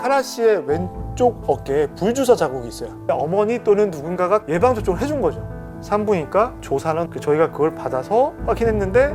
카라 씨의 왼쪽 어깨에 불주사 자국이 있어요. 어머니 또는 누군가가 예방접종을 해준 거죠. 산부인과 조사는 저희가 그걸 받아서 확인했는데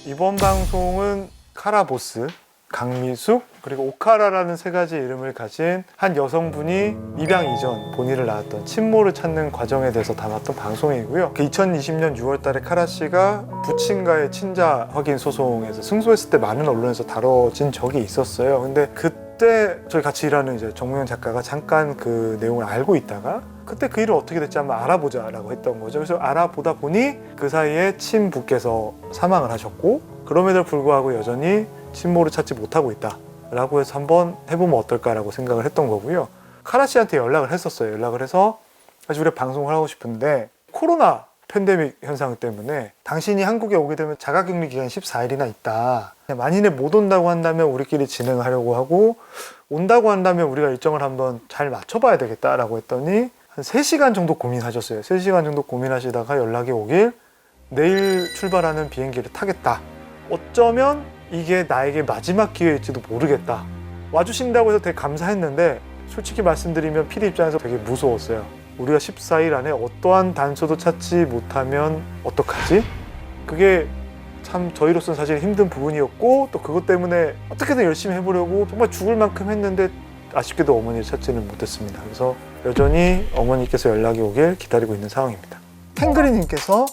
이번 방송은 카라보스, 강미숙, 그리고 오카라라는 세 가지 이름을 가진 한 여성분이 입양 이전 본인을 낳았던 친모를 찾는 과정에 대해서 담았던 방송이고요. 2020년 6월 달에 카라 씨가 부친과의 친자 확인 소송에서 승소했을 때 많은 언론에서 다뤄진 적이 있었어요. 근데 그때 저희 같이 일하는 이제 정무현 작가가 잠깐 그 내용을 알고 있다가 그때 그 일은 어떻게 됐지 한번 알아보자라고 했던 거죠. 그래서 알아보다 보니 그 사이에 친부께서 사망을 하셨고 그럼에도 불구하고 여전히 친모를 찾지 못하고 있다 라고 해서 한번 해보면 어떨까라고 생각을 했던 거고요. 카라 씨한테 연락을 했었어요. 연락을 해서 사실 우리가 방송을 하고 싶은데 코로나 팬데믹 현상 때문에 당신이 한국에 오게 되면 자가격리 기간이 14일이나 있다. 만일에 못 온다고 한다면 우리끼리 진행을 하려고 하고 온다고 한다면 우리가 일정을 한번 잘 맞춰봐야 되겠다라고 했더니 한 3시간 정도 고민하셨어요. 3시간 정도 고민하시다가 연락이 오길 내일 출발하는 비행기를 타겠다. 어쩌면 이게 나에게 마지막 기회일지도 모르겠다. 와주신다고 해서 되게 감사했는데 솔직히 말씀드리면 PD 입장에서 되게 무서웠어요. 우리가 14일 안에 어떠한 단서도 찾지 못하면 어떡하지? 그게 참 저희로서는 사실 힘든 부분이었고 또 그것 때문에 어떻게든 열심히 해보려고 정말 죽을 만큼 했는데 아쉽게도 어머니를 찾지는 못했습니다. 그래서 여전히 어머니께서 연락이 오길 기다리고 있는 상황입니다. 탱그리님께서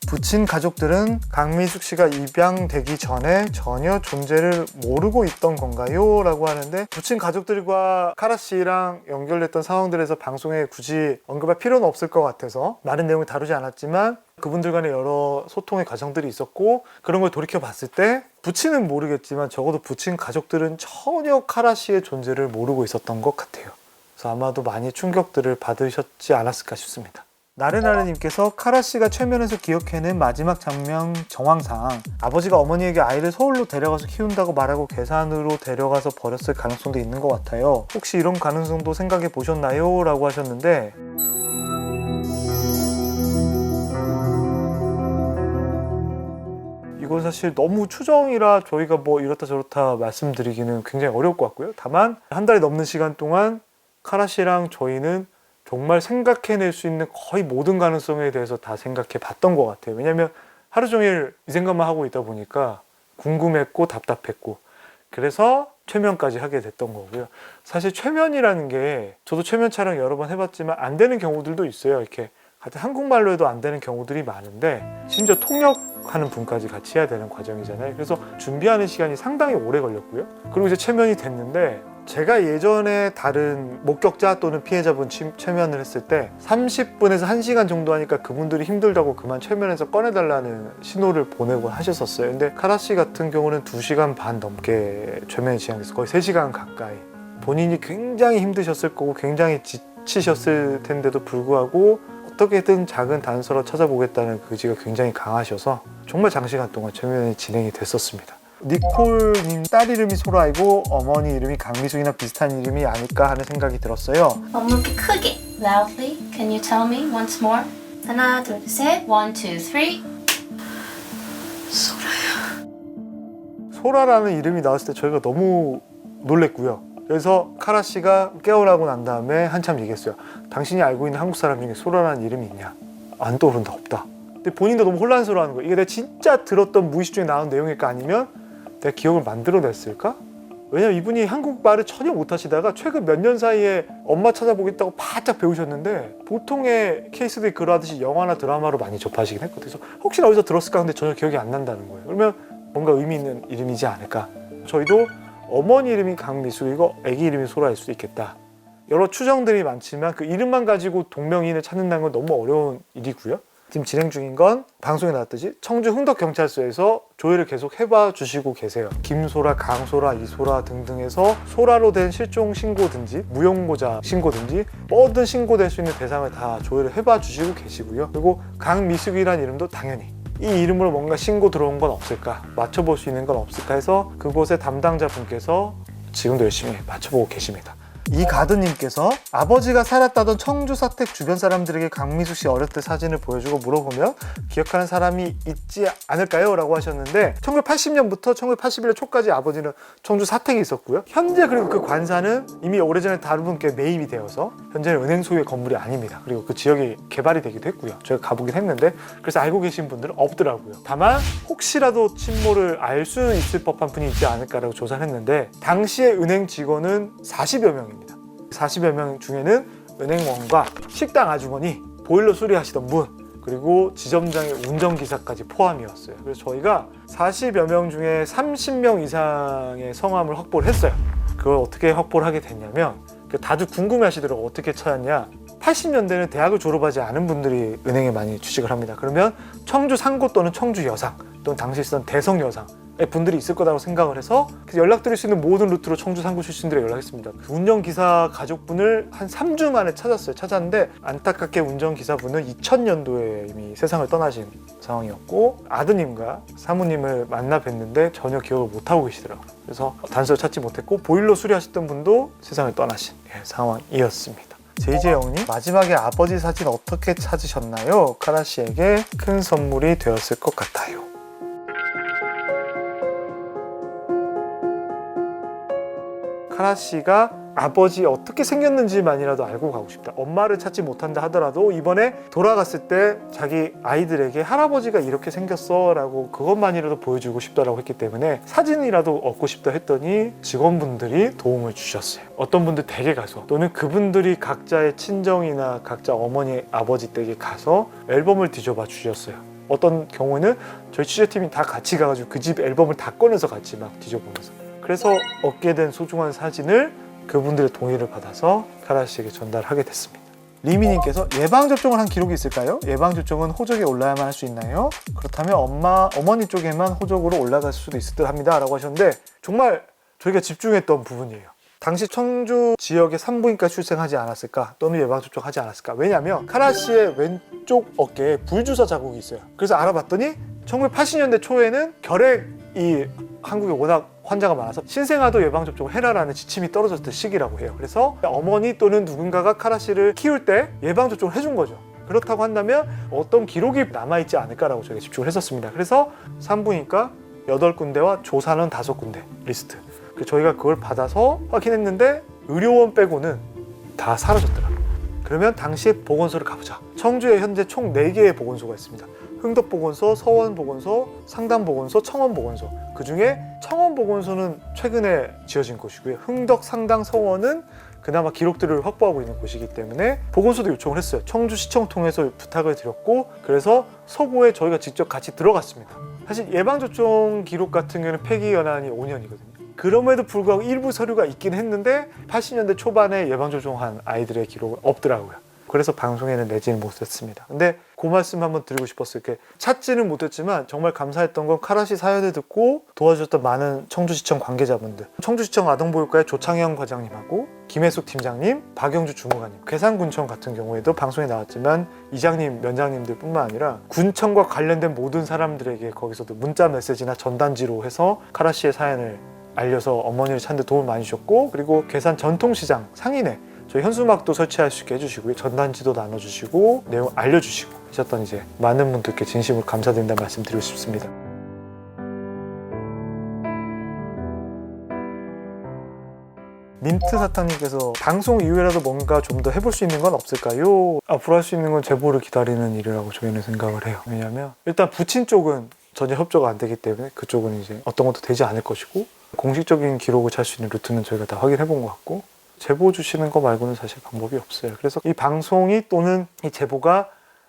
부친 가족들은 강미숙 씨가 입양되기 전에 전혀 존재를 모르고 있던 건가요? 라고 하는데 부친 가족들과 카라 씨랑 연결됐던 상황들에서 방송에 굳이 언급할 필요는 없을 것 같아서 많은 내용을 다루지 않았지만 그분들 간의 여러 소통의 과정들이 있었고 그런 걸 돌이켜 봤을 때 부친은 모르겠지만 적어도 부친 가족들은 전혀 카라 씨의 존재를 모르고 있었던 것 같아요. 그래서 아마도 많이 충격들을 받으셨지 않았을까 싶습니다. 나르나르님께서 카라 씨가 최면에서 기억해낸 마지막 장면 정황상 아버지가 어머니에게 아이를 서울로 데려가서 키운다고 말하고 괴산으로 데려가서 버렸을 가능성도 있는 것 같아요. 혹시 이런 가능성도 생각해 보셨나요? 라고 하셨는데 이건 사실 너무 추정이라 저희가 뭐 이렇다 저렇다 말씀드리기는 굉장히 어려울 것 같고요. 다만 한 달이 넘는 시간 동안 카라 씨랑 저희는 정말 생각해낼 수 있는 거의 모든 가능성에 대해서 다 생각해 봤던 것 같아요. 왜냐하면 하루 종일 이 생각만 하고 있다 보니까 궁금했고 답답했고 그래서 최면까지 하게 됐던 거고요. 사실 최면이라는 게 저도 최면 촬영 여러 번 해봤지만 안 되는 경우들도 있어요. 이렇게 같은 한국말로 해도 안 되는 경우들이 많은데 심지어 통역하는 분까지 같이 해야 되는 과정이잖아요. 그래서 준비하는 시간이 상당히 오래 걸렸고요. 그리고 이제 최면이 됐는데 제가 예전에 다른 목격자 또는 피해자분 최면을 했을 때 30분에서 1시간 정도 하니까 그분들이 힘들다고 그만 최면에서 꺼내달라는 신호를 보내고 하셨었어요. 근데 카라 씨 같은 경우는 2시간 반 넘게 최면이 진행됐어요. 거의 3시간 가까이. 본인이 굉장히 힘드셨을 거고 굉장히 지치셨을 텐데도 불구하고 어떻게든 작은 단서로 찾아보겠다는 의지가 굉장히 강하셔서 정말 장시간 동안 최면이 진행이 됐었습니다. 니콜님 딸 이름이 소라이고 어머니 이름이 강미숙이나 비슷한 이름이 아닐까 하는 생각이 들었어요. 너무 이렇게 크게. Loudly. Can you tell me once more? 하나, 둘, 셋. 1, 2, 3. 소라야. 소라라는 이름이 나왔을 때 저희가 너무 놀랬고요. 그래서 카라 씨가 깨어나고 난 다음에 한참 얘기했어요. 당신이 알고 있는 한국 사람 중에 소라라는 이름이 있냐? 안 떠오른다. 없다. 근데 본인도 너무 혼란스러워하는 거예요. 이게 내가 진짜 들었던 무의식 중에 나온 내용일까 아니면 내가 기억을 만들어냈을까? 왜냐면 이분이 한국말을 전혀 못하시다가 최근 몇 년 사이에 엄마 찾아보겠다고 바짝 배우셨는데 보통의 케이스들이 그러하듯이 영화나 드라마로 많이 접하시긴 했거든요. 그래서 혹시나 어디서 들었을까 근데 전혀 기억이 안 난다는 거예요. 그러면 뭔가 의미 있는 이름이지 않을까? 저희도 어머니 이름이 강미숙이고 아기 이름이 소라일 수도 있겠다. 여러 추정들이 많지만 그 이름만 가지고 동명이인을 찾는다는 건 너무 어려운 일이고요. 지금 진행 중인 건 방송에 나왔듯이 청주 흥덕경찰서에서 조회를 계속 해봐 주시고 계세요. 김소라, 강소라, 이소라 등등해서 소라로 된 실종 신고든지 무용고자 신고든지 뭐든 신고될 수 있는 대상을 다 조회를 해봐 주시고 계시고요. 그리고 강미숙이라는 이름도 당연히 이 이름으로 뭔가 신고 들어온 건 없을까, 맞춰볼 수 있는 건 없을까 해서 그곳의 담당자 분께서 지금도 열심히 맞춰보고 계십니다. 이 가드님께서 아버지가 살았다던 청주 사택 주변 사람들에게 강미숙 씨 어렸을 때 사진을 보여주고 물어보면 기억하는 사람이 있지 않을까요? 라고 하셨는데 1980년부터 1981년 초까지 아버지는 청주 사택에 있었고요. 현재 그리고 그 관사는 이미 오래전에 다른 분께 매입이 되어서 현재는 은행 소유의 건물이 아닙니다. 그리고 그 지역이 개발이 되기도 했고요. 저희가 가보긴 했는데 그래서 알고 계신 분들은 없더라고요. 다만 혹시라도 친모를 알 수 있을 법한 분이 있지 않을까라고 조사를 했는데 당시에 은행 직원은 40여 명입니다. 40여 명 중에는 은행원과 식당 아주머니, 보일러 수리하시던 분, 그리고 지점장의 운전기사까지 포함이었어요. 그래서 저희가 40여 명 중에 30명 이상의 성함을 확보를 했어요. 그걸 어떻게 확보를 하게 됐냐면 다들 궁금해 하시더라고요. 어떻게 찾았냐. 80년대는 대학을 졸업하지 않은 분들이 은행에 많이 취직을 합니다. 그러면 청주 상고 또는 청주 여상 또는 당시 쓰던 대성 여상의 분들이 있을 거라고 생각을 해서 연락드릴 수 있는 모든 루트로 청주 상고 출신들에 연락했습니다. 그 운전기사 가족분을 한 3주 만에 찾았어요. 찾았는데 안타깝게 운전기사분은 2000년도에 이미 세상을 떠나신 상황이었고 아드님과 사모님을 만나 뵀는데 전혀 기억을 못하고 계시더라고요. 그래서 단서를 찾지 못했고 보일러 수리하셨던 분도 세상을 떠나신 상황이었습니다. JJ영님, 마지막에 아버지 사진 어떻게 찾으셨나요? 카라 씨에게 큰 선물이 되었을 것 같아요. 카라 씨가 아버지 어떻게 생겼는지만이라도 알고 가고 싶다. 엄마를 찾지 못한다 하더라도 이번에 돌아갔을 때 자기 아이들에게 할아버지가 이렇게 생겼어 라고 그것만이라도 보여주고 싶다라고 했기 때문에 사진이라도 얻고 싶다 했더니 직원분들이 도움을 주셨어요. 어떤 분들 댁에 가서 또는 그분들이 각자의 친정이나 각자 어머니 아버지 댁에 가서 앨범을 뒤져봐 주셨어요. 어떤 경우에는 저희 취재팀이 다 같이 가가지고 그 집 앨범을 다 꺼내서 같이 막 뒤져보면서 그래서 얻게 된 소중한 사진을 그분들의 동의를 받아서 카라 씨에게 전달하게 됐습니다. 리미님께서 예방접종을 한 기록이 있을까요? 예방접종은 호적에 올라야만 할 수 있나요? 그렇다면 어머니 쪽에만 호적으로 올라갈 수도 있을 듯 합니다 라고 하셨는데 정말 저희가 집중했던 부분이에요. 당시 청주 지역에 산부인과 출생하지 않았을까 또는 예방접종 하지 않았을까. 왜냐하면 카라 씨의 왼쪽 어깨에 불주사 자국이 있어요. 그래서 알아봤더니 1980년대 초에는 결핵이 한국에 워낙 환자가 많아서 신생아도 예방접종을 해라라는 지침이 떨어졌을 시기라고 해요. 그래서 어머니 또는 누군가가 카라 씨를 키울 때 예방접종을 해준 거죠. 그렇다고 한다면 어떤 기록이 남아있지 않을까라고 저희가 집중을 했었습니다. 그래서 산부인과 8군데와 조사는 5군데 리스트. 저희가 그걸 받아서 확인했는데 의료원 빼고는 다 사라졌더라고요. 그러면 당시 보건소를 가보자. 청주에 현재 총 4개의 보건소가 있습니다. 흥덕보건소, 서원보건소, 상담보건소, 청원보건소. 그중에 청원보건소는 최근에 지어진 곳이고요. 흥덕, 상당, 서원은 그나마 기록들을 확보하고 있는 곳이기 때문에 보건소도 요청을 했어요. 청주시청 통해서 부탁을 드렸고 그래서 서고에 저희가 직접 같이 들어갔습니다. 사실 예방접종 기록 같은 경우는 폐기연한이 5년이거든요. 그럼에도 불구하고 일부 서류가 있긴 했는데 80년대 초반에 예방접종한 아이들의 기록은 없더라고요. 그래서 방송에는 내지는 못했습니다. 근데 그 말씀 한번 드리고 싶었어요. 이렇게 찾지는 못했지만 정말 감사했던 건 카라 씨 사연을 듣고 도와주셨던 많은 청주시청 관계자분들, 청주시청 아동보육과의 조창현 과장님하고 김혜숙 팀장님, 박영주 주무관님, 괴산군청 같은 경우에도 방송에 나왔지만 이장님, 면장님들 뿐만 아니라 군청과 관련된 모든 사람들에게 거기서도 문자 메시지나 전단지로 해서 카라 씨의 사연을 알려서 어머니를 찾는 데 도움을 많이 주셨고 그리고 괴산 전통시장 상인회 저희 현수막도 설치할 수 있게 해주시고요. 전단지도 나눠주시고 내용 알려주시고 하셨던 이제 많은 분들께 진심으로 감사드린다는 말씀 드리고 싶습니다. 민트 사탕님께서 방송 이후에라도 뭔가 좀 더 해볼 수 있는 건 없을까요? 앞으로 할 수 있는 건 제보를 기다리는 일이라고 저희는 생각을 해요. 왜냐하면 일단 부친 쪽은 전혀 협조가 안 되기 때문에 그쪽은 이제 어떤 것도 되지 않을 것이고 공식적인 기록을 찾을 수 있는 루트는 저희가 다 확인해 본 것 같고 제보 주시는 거 말고는 사실 방법이 없어요. 그래서 이 방송이 또는 이 제보가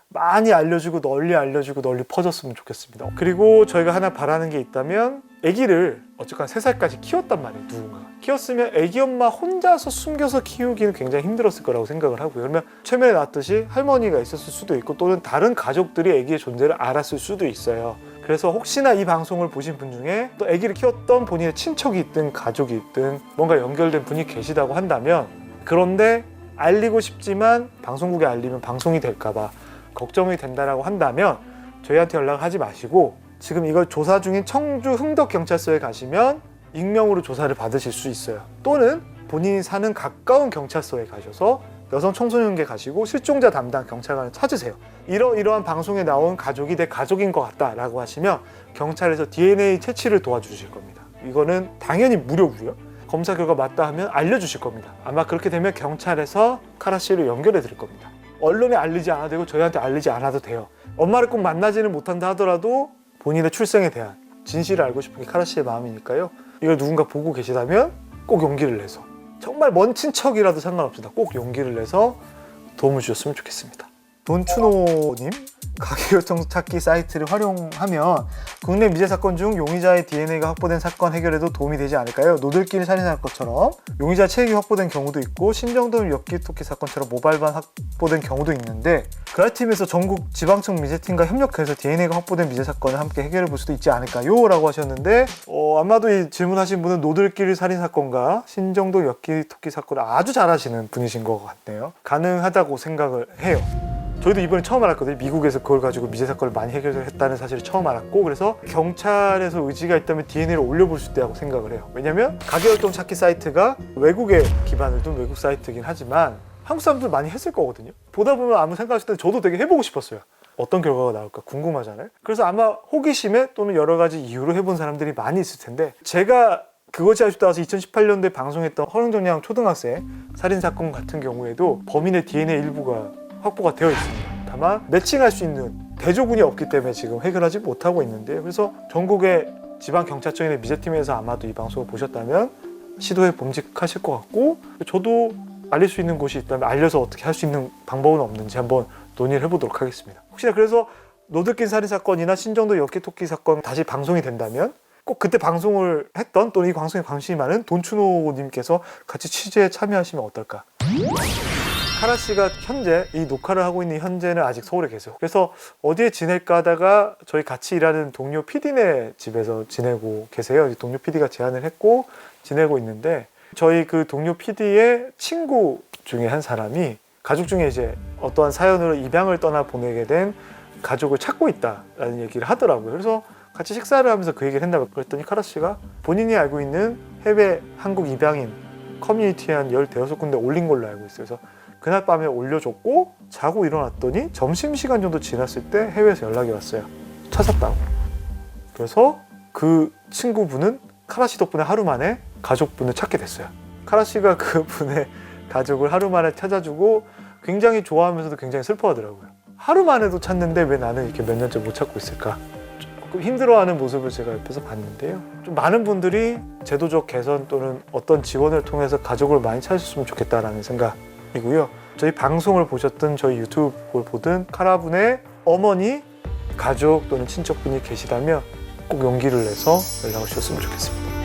많이 알려지고 널리 퍼졌으면 좋겠습니다. 그리고 저희가 하나 바라는 게 있다면 아기를 어쨌거나 3살까지 키웠단 말이에요. 누군가가 키웠으면 아기 엄마 혼자서 숨겨서 키우기는 굉장히 힘들었을 거라고 생각을 하고요. 그러면 최면에 나왔듯이 할머니가 있었을 수도 있고 또는 다른 가족들이 아기의 존재를 알았을 수도 있어요. 그래서 혹시나 이 방송을 보신 분 중에 또 아기를 키웠던 본인의 친척이 있든 가족이 있든 뭔가 연결된 분이 계시다고 한다면 그런데 알리고 싶지만 방송국에 알리면 방송이 될까봐 걱정이 된다라고 한다면 저희한테 연락하지 마시고 지금 이걸 조사 중인 청주 흥덕경찰서에 가시면 익명으로 조사를 받으실 수 있어요. 또는 본인이 사는 가까운 경찰서에 가셔서 여성 청소년계 가시고 실종자 담당 경찰관을 찾으세요. 이러한 방송에 나온 가족이 내 가족인 것 같다라고 하시면 경찰에서 DNA 채취를 도와주실 겁니다. 이거는 당연히 무료고요. 검사 결과 맞다 하면 알려주실 겁니다. 아마 그렇게 되면 경찰에서 카라 씨를 연결해 드릴 겁니다. 언론에 알리지 않아도 되고 저희한테 알리지 않아도 돼요. 엄마를 꼭 만나지는 못한다 하더라도 본인의 출생에 대한 진실을 알고 싶은 게 카라 씨의 마음이니까요. 이걸 누군가 보고 계시다면 꼭 용기를 내서, 정말 먼 친척이라도 상관없습니다. 꼭 용기를 내서 도움을 주셨으면 좋겠습니다. 돈추노님, 가게요청 찾기 사이트를 활용하면 국내 미제 사건 중 용의자의 DNA가 확보된 사건 해결에도 도움이 되지 않을까요? 노들길 살인 사건처럼 용의자 체액이 확보된 경우도 있고 신정동 엽기토끼 사건처럼 모발반 확보된 경우도 있는데 그라팀에서 전국 지방청 미제팀과 협력해서 DNA가 확보된 미제 사건을 함께 해결해 볼 수도 있지 않을까요? 라고 하셨는데 아마도 이 질문하신 분은 노들길 살인 사건과 신정동 엽기토끼 사건을 아주 잘 아시는 분이신 것 같네요. 가능하다고 생각을 해요. 저희도 이번에 처음 알았거든요. 미국에서 그걸 가지고 미제 사건을 많이 해결했다는 사실을 처음 알았고, 그래서 경찰에서 의지가 있다면 DNA를 올려볼 수 있다고 생각을 해요. 왜냐면 가게활동 찾기 사이트가 외국에 기반을 둔 외국 사이트이긴 하지만 한국 사람들 많이 했을 거거든요. 보다 보면 아무 생각 없을 때 저도 되게 해보고 싶었어요. 어떤 결과가 나올까 궁금하잖아요. 그래서 아마 호기심에 또는 여러 가지 이유로 해본 사람들이 많이 있을 텐데, 제가 그것이 아주 따라서 2018년도에 방송했던 허릉정량 초등학생 살인사건 같은 경우에도 범인의 DNA 일부가 확보가 되어 있습니다. 다만 매칭할 수 있는 대조군이 없기 때문에 지금 해결하지 못하고 있는데요. 그래서 전국의 지방경찰청이나 미제팀에서 아마도 이 방송을 보셨다면 시도해 봄직하실 것 같고, 저도 알릴 수 있는 곳이 있다면 알려서 어떻게 할 수 있는 방법은 없는지 한번 논의를 해보도록 하겠습니다. 혹시나 그래서 노들길 살인사건이나 신정도 엽기토끼 사건 다시 방송이 된다면 꼭 그때 방송을 했던 또는 이 방송에 관심이 많은 돈추노님께서 같이 취재에 참여하시면 어떨까. 카라 씨가 현재 이 녹화를 하고 있는 현재는 아직 서울에 계세요. 그래서 어디에 지낼까 하다가 저희 같이 일하는 동료 PD네 집에서 지내고 계세요. 동료 PD가 제안을 했고 지내고 있는데, 저희 그 동료 PD의 친구 중에 한 사람이 가족 중에 이제 어떠한 사연으로 입양을 떠나 보내게 된 가족을 찾고 있다라는 얘기를 하더라고요. 그래서 같이 식사를 하면서 그 얘기를 했나 그랬더니 카라 씨가 본인이 알고 있는 해외 한국 입양인 커뮤니티에 한 15군데 올린 걸로 알고 있어요. 그래서 그날 밤에 올려줬고 자고 일어났더니 점심시간 정도 지났을 때 해외에서 연락이 왔어요. 찾았다고. 그래서 그 친구분은 카라 씨 덕분에 하루 만에 가족분을 찾게 됐어요. 카라 씨가 그분의 가족을 하루 만에 찾아주고 굉장히 좋아하면서도 굉장히 슬퍼하더라고요. 하루 만에도 찾는데 왜 나는 이렇게 몇 년째 못 찾고 있을까? 조금 힘들어하는 모습을 제가 옆에서 봤는데요. 좀 많은 분들이 제도적 개선 또는 어떤 지원을 통해서 가족을 많이 찾으셨으면 좋겠다라는 생각이고요. 저희 방송을 보셨든 저희 유튜브를 보든 카라분의 어머니, 가족 또는 친척분이 계시다면 꼭 용기를 내서 연락을 주셨으면 좋겠습니다.